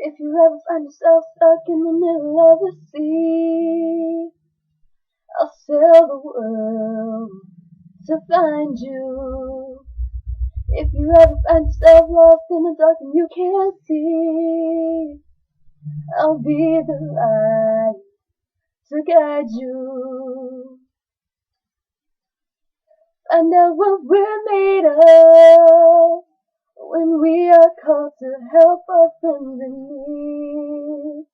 If you ever find yourself stuck in the middle of the sea, I'll sail the world to find you. If you ever find yourself lost in the dark and you can't see, I'll be the light to guide you. Find out what we're made of when we are called to help our friends in need.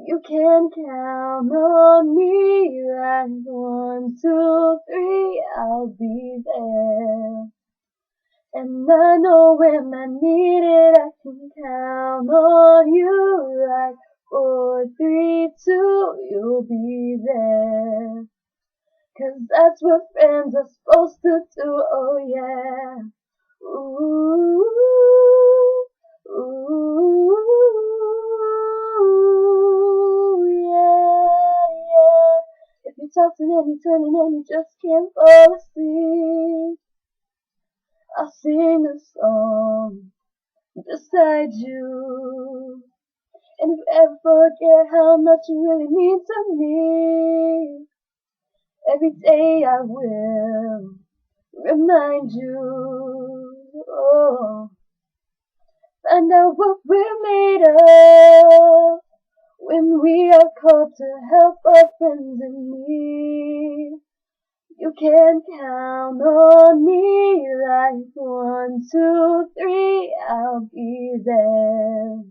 You can count on me like 1, 2, 3, I'll be there. And I know when I need it, I can count on you like 4, 3, 2, you'll be there. 'Cause that's what friends are supposed to do, oh yeah. Ooh, ooh, yeah. If you're tossing and you're turning and you just can't fall asleep, I'll sing a song beside you. And if you ever forget how much you really mean to me, every day I will remind you. Oh, find out what we're made of when we are called to help our friends in need. You can count on me like 1, 2, 3, I'll be there.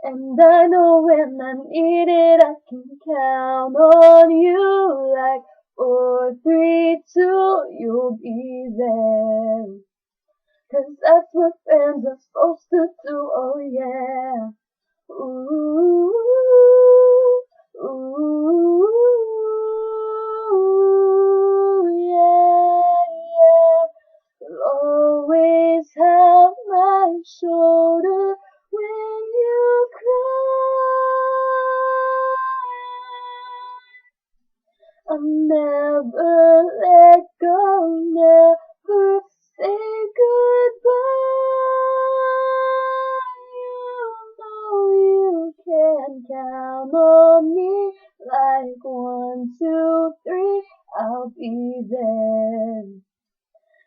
And I know when I need it, I can count on you like 4, 3, 2, you'll be there. 'Cause that's what friends are supposed to do, oh yeah. Ooh, ooh, yeah. You'll always have my shoulder when you cry. I'll never let go, never say goodbye. You know you can count on me like 1, 2, 3, I'll be there.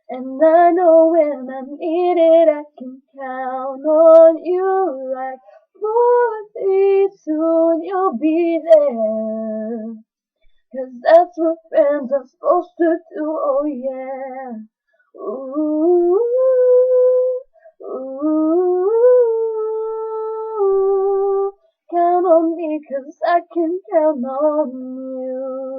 And I know when I need it, I can count on you like 4, 3, 2, and you'll be there. 'Cause that's what friends are supposed to do, oh yeah. Ooh, ooh, count on me 'cause I can count on you.